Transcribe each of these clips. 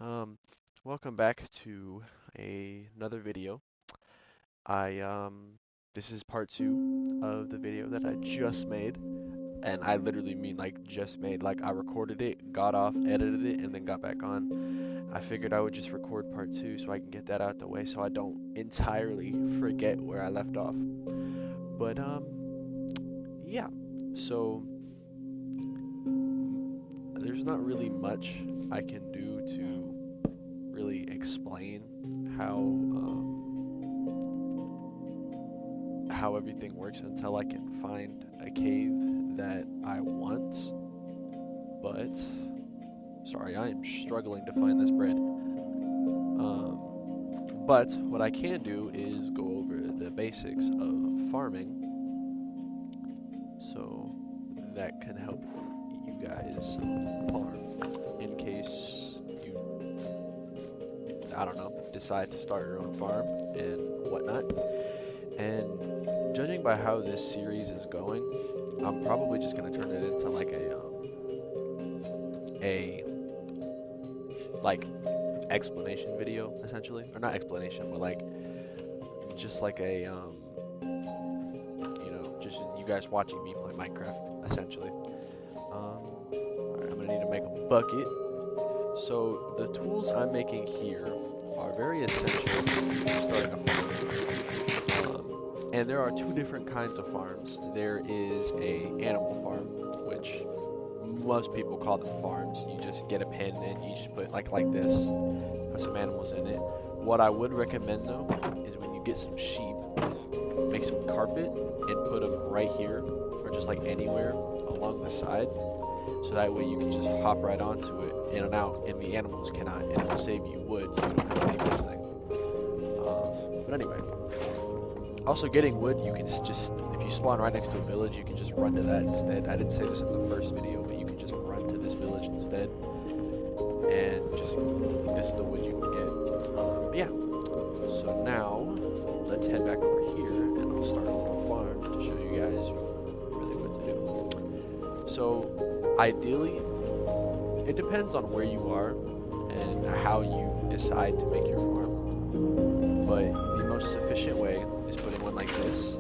Um, Welcome back to another video. I This is part two of the video that I just made, and I literally mean like just made. Like I recorded it, got off, edited it, and then got back on. I figured I would just record part two so I can get that out the way, so I don't entirely forget where I left off. But yeah. So there's not really much I can do to really explain how everything works until I can find a cave that I want. But sorry, I am struggling to find this bread. But what I can do is go over the basics of farming, so that can help you guys farm in case you, I don't know, decide to start your own farm and whatnot. And judging by how this series is going, I'm probably just gonna turn it into like a like explanation video essentially, or not explanation, but like just like a just you guys watching me play Minecraft essentially. Alright, I'm gonna need to make a bucket. So the tools I'm making here are very essential to starting a farm. And there are two different kinds of farms. There is a animal farm, which most people call them farms. You just get a pen and you just put like this, put some animals in it. What I would recommend though is when you get some sheep, make some carpet and put them right here or just like anywhere along the side. So that way you can just hop right onto it in and out, and the animals cannot, and it will save you wood so you don't have to make this thing. But anyway, also getting wood, you can just if you spawn right next to a village, you can just run to that instead. I didn't say this in the first video, but you can just run to this village instead, and just this is the wood you can get. But yeah, so now let's head back over here, and I'll start a little farm to show you guys really what to do. So ideally, it depends on where you are and how you decide to make your farm. But the most efficient way is putting one like this,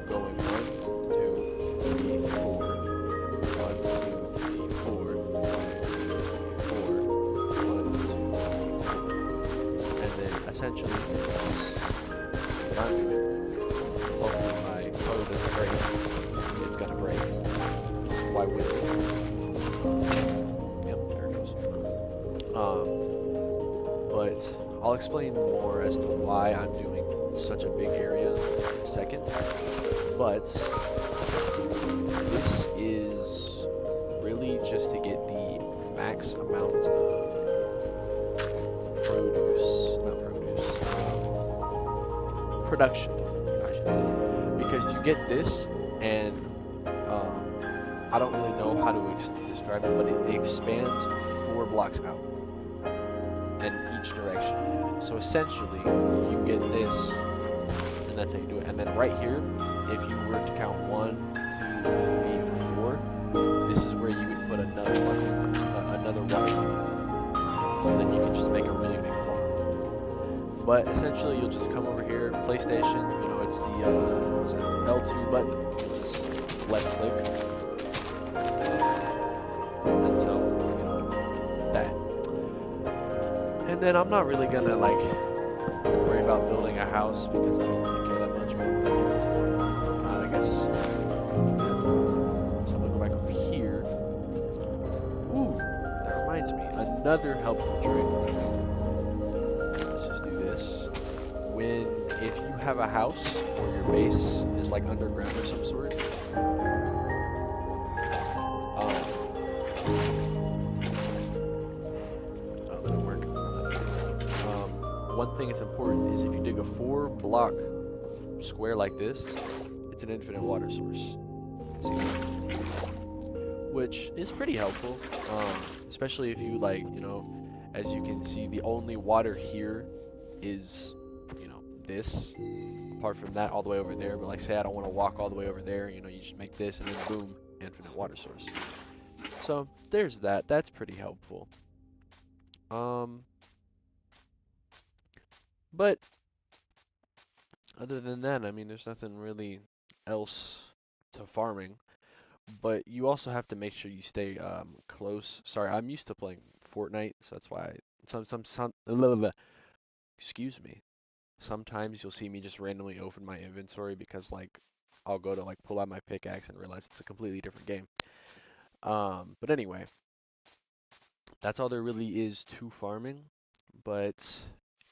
going 1, 2, 3, 4, 1, 2, 3, 4, 1, 2, 3, 4, 1, 2, 3, 4. And then essentially that's what I'm doing. Hopefully my code doesn't break. It's gonna break. Why would it? Yep, there it goes. But I'll explain more as to why I'm doing such a big area in a second. But this is really just to get the max amounts of production, I should say. Because you get this, and I don't really know how to describe it, but it expands 4 blocks out in each direction. So essentially, you get this, and that's how you do it. And then right here, if you were to count 1, 2, 3, 4, this is where you would put another one. So then you can just make a really big farm. But essentially, you'll just come over here, PlayStation. You know, it's the L2 button. You just left click until that. And then I'm not really gonna like worry about building a house because I don't really care that much. I guess. So I'm gonna go back over here. Ooh, that reminds me, another helpful trick. Let's just do this. If you have a house or your base is like underground or some sort, one thing that's important is if you dig a 4-block square like this, it's an infinite water source. Which is pretty helpful, especially if you like, as you can see, the only water here is, this. Apart from that, all the way over there. But like, say I don't want to walk all the way over there, you just make this, and then boom, infinite water source. So there's that. That's pretty helpful. Um, but other than that, I mean, there's nothing really else to farming. But you also have to make sure you stay close. Sorry, I'm used to playing Fortnite, so that's why some excuse me. Sometimes you'll see me just randomly open my inventory because like I'll go to like pull out my pickaxe and realize it's a completely different game. But anyway, that's all there really is to farming. But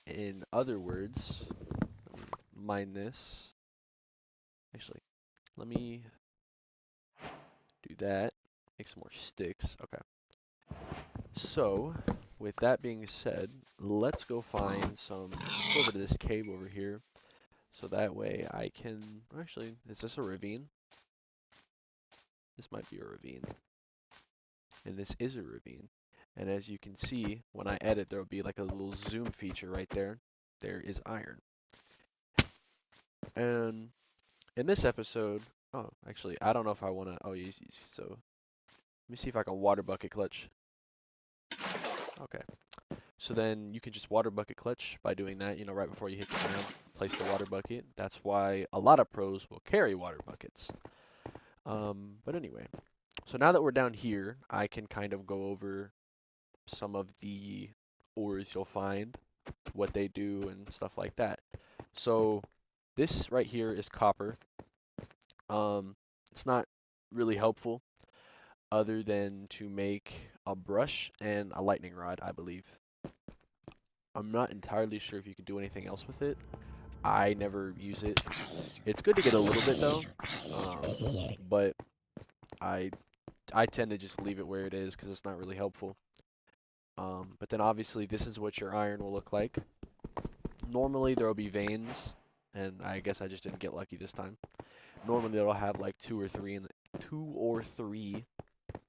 in other words, let me mine this. Actually, let me do that. Make some more sticks. Okay. So, with that being said, let's go find some. Let's go over to this cave over here. So that way I can. Actually, is this a ravine? This might be a ravine. And this is a ravine. And as you can see, when I edit, there will be like a little zoom feature right there. There is iron. And in this episode, oh, actually, I don't know if I want to. Oh, easy. So let me see if I can water bucket clutch. Okay. So then you can just water bucket clutch by doing that, you know, right before you hit the ground, place the water bucket. That's why a lot of pros will carry water buckets. But anyway, so now that we're down here, I can kind of go over some of the ores you'll find, what they do, and stuff like that. So this right here is copper. It's not really helpful other than to make a brush and a lightning rod, I believe. I'm not entirely sure if you can do anything else with it. I never use it. It's good to get a little bit though, but I I tend to just leave it where it is because it's not really helpful. But then obviously this is what your iron will look like. Normally there will be veins, and I guess I just didn't get lucky this time. Normally it'll have like two or three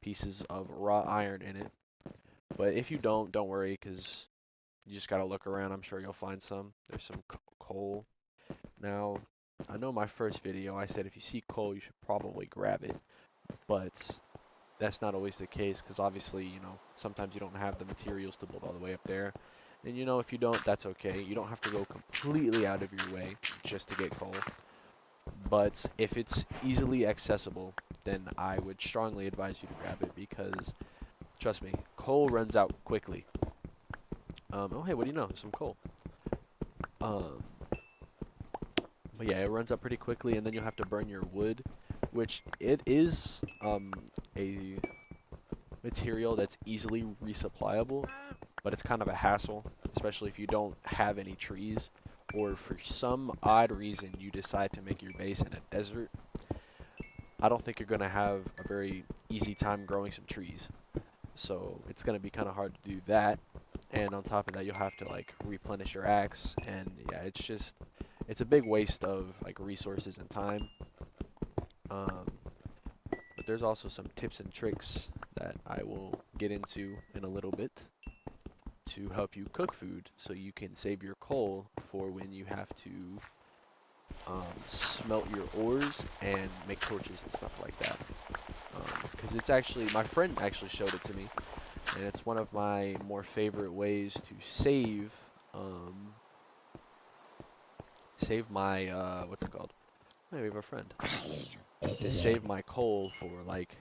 pieces of raw iron in it. But if you don't worry because you just gotta look around. I'm sure you'll find some. There's some coal. Now, I know my first video I said if you see coal you should probably grab it, but that's not always the case because obviously, you know, sometimes you don't have the materials to build all the way up there. And you know, if you don't, that's okay. You don't have to go completely out of your way just to get coal. But if it's easily accessible, then I would strongly advise you to grab it because, trust me, coal runs out quickly. Oh hey, what do you know? Some coal. Um, but yeah, it runs out pretty quickly, and then you'll have to burn your wood, which it is a material that's easily resupplyable, but it's kind of a hassle, especially if you don't have any trees, or for some odd reason you decide to make your base in a desert. I don't think you're going to have a very easy time growing some trees. So it's going to be kind of hard to do that. And on top of that, you'll have to like replenish your axe. And yeah, it's a big waste of like resources and time. Um, but there's also some tips and tricks that I will get into in a little bit to help you cook food so you can save your coal for when you have to smelt your ores and make torches and stuff like that. Because it's actually, my friend actually showed it to me, and it's one of my more favorite ways to save my, what's it called? Hey, we have a friend. To save my coal for, like,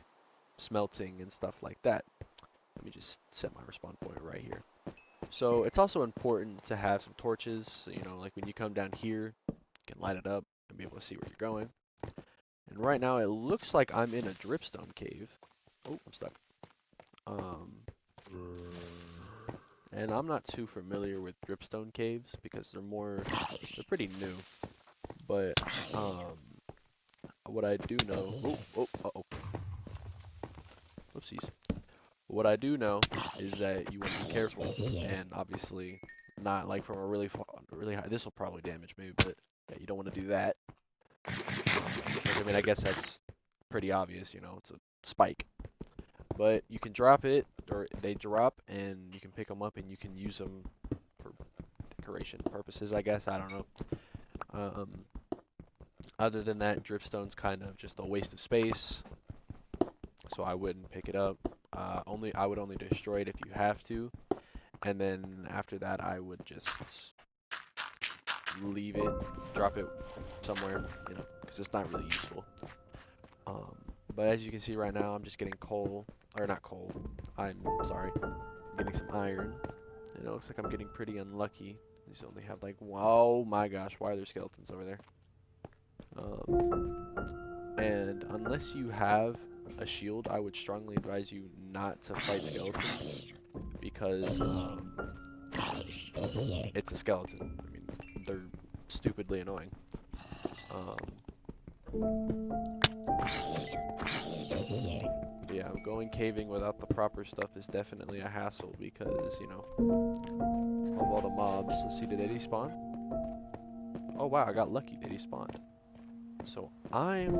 smelting and stuff like that. Let me just set my respawn point right here. So, it's also important to have some torches, so, you know, like when you come down here, you can light it up and be able to see where you're going. And right now, it looks like I'm in a dripstone cave. Oh, I'm stuck. And I'm not too familiar with dripstone caves because they're pretty new. But, what I do know, uh-oh, whoopsies. What I do know is that you want to be careful and obviously not like from a really high, this will probably damage me, but yeah, you don't want to do that. I mean, I guess that's pretty obvious, you know, it's a spike. But you can drop it, or they drop, and you can pick them up and you can use them for decoration purposes, I guess. I don't know. Um, Other than that, dripstone's kind of just a waste of space, so I wouldn't pick it up. I would only destroy it if you have to, And then after that, I would just leave it, drop it somewhere, you know, because it's not really useful. But as you can see right now, I'm just getting coal, or not coal, I'm sorry, I'm getting some iron, and it looks like I'm getting pretty unlucky. These only have like, oh my gosh, why are there skeletons over there? And unless you have a shield, I would strongly advise you not to fight skeletons, because it's a skeleton. I mean, they're stupidly annoying. But yeah, going caving without the proper stuff is definitely a hassle because, you know, of all the mobs. Let's see, did they despawn? Oh wow, I got lucky, they despawned. So I'm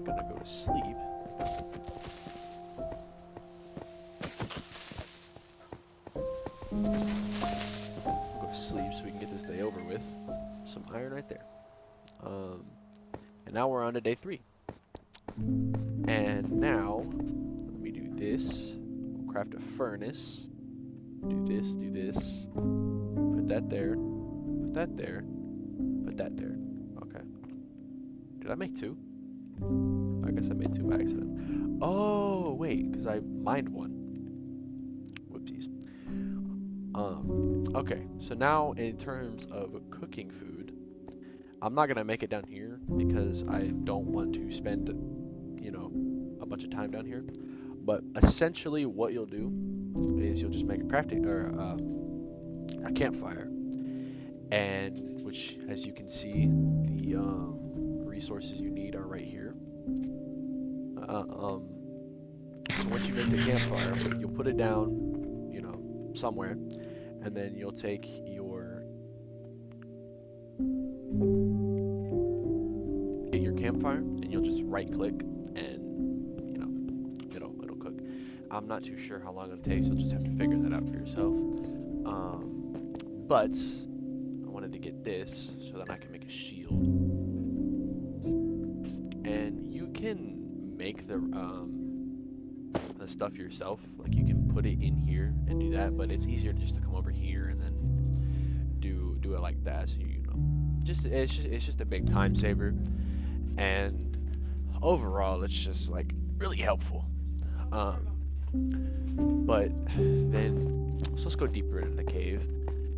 gonna go to sleep. Go to sleep so we can get this day over with. Some iron right there. And now we're on to day 3. And now, let me do this. We'll craft a furnace. Do this, put that there, put that there, put that there. Okay. Did I make 2? I guess I made 2 by accident. Oh, wait, because I mined 1. Whoopsies. Okay, so now in terms of cooking food, I'm not gonna make it down here because I don't want to spend, you know, a bunch of time down here. But essentially, what you'll do is you'll just make a crafting or a campfire, and which, as you can see, the resources you need are right here. So once you make the campfire, you'll put it down, you know, somewhere, and then you'll take your campfire and you'll just right click and, you know, it'll cook. I'm not too sure how long it'll take, so you'll just have to figure that out for yourself. But I wanted to get this so that I can make a shield. And you can make the stuff yourself, like you can put it in here and do that, but it's easier just to come over here and then do it like that. So you know, it's just a big time saver, and overall it's just like really helpful. But then so let's go deeper into the cave,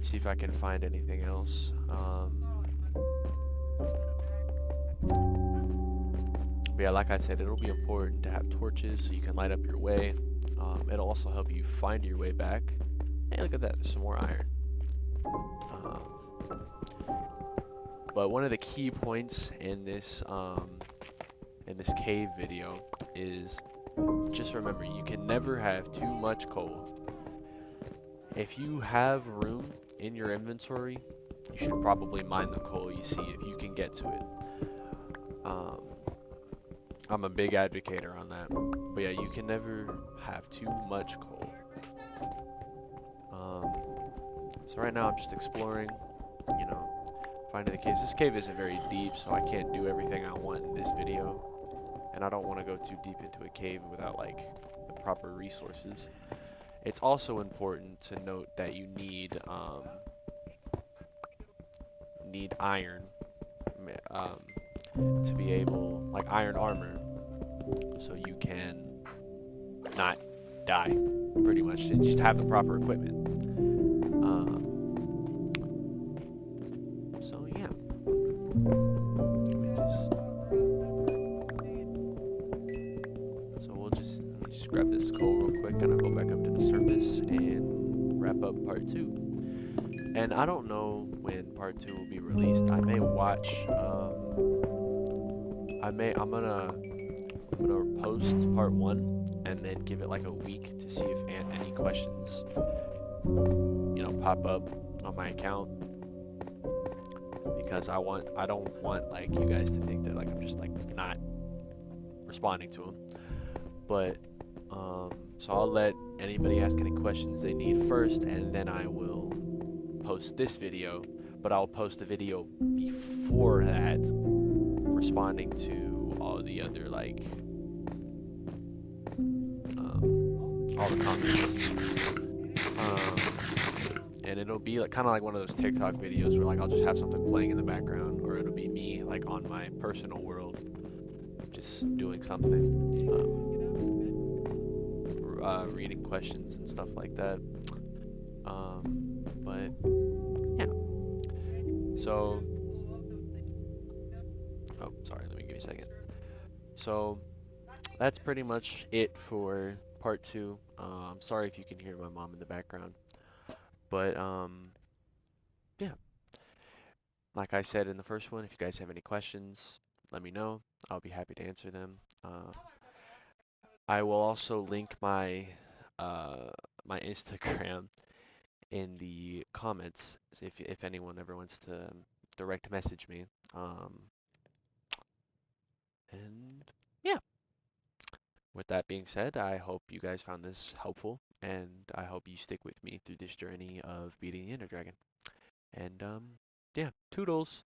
see if I can find anything else. But yeah, like I said, it'll be important to have torches so you can light up your way. It'll also help you find your way back. Hey, look at that, there's some more iron. But one of the key points in this cave video is just remember, you can never have too much coal. If you have room in your inventory, you should probably mine the coal you see if you can get to it. I'm a big advocator on that. But yeah, you can never have too much coal. So right now I'm just exploring, you know, finding the caves. This cave isn't very deep, so I can't do everything I want in this video. And I don't want to go too deep into a cave without like the proper resources. It's also important to note that you need iron to be able, like iron armor, so you can not die, pretty much, and just have the proper equipment. So yeah. Let me just grab this coal real quick, and I'll go back up to the surface and wrap up part 2. And I don't know when part 2 will be released. I may watch, I'm gonna post part 1 and then give it like a week to see if any questions, you know, pop up on my account, because I don't want like you guys to think that like I'm just like not responding to them. But so I'll let anybody ask any questions they need first, and then I will post this video. But I'll post a video before that, responding to all the other like all the comments. and it'll be like kind of like one of those TikTok videos where like I'll just have something playing in the background, or it'll be me like on my personal world, just doing something, reading questions and stuff like that. But yeah, so oh, sorry, let me give you a second. So that's pretty much it for part two. Sorry if you can hear my mom in the background, but yeah, like I said in the first one, if you guys have any questions, let me know. I'll be happy to answer them. I will also link uh, my Instagram in the comments if anyone ever wants to direct message me. Um, and yeah, with that being said, I hope you guys found this helpful, and I hope you stick with me through this journey of beating the Ender Dragon. And yeah, toodles.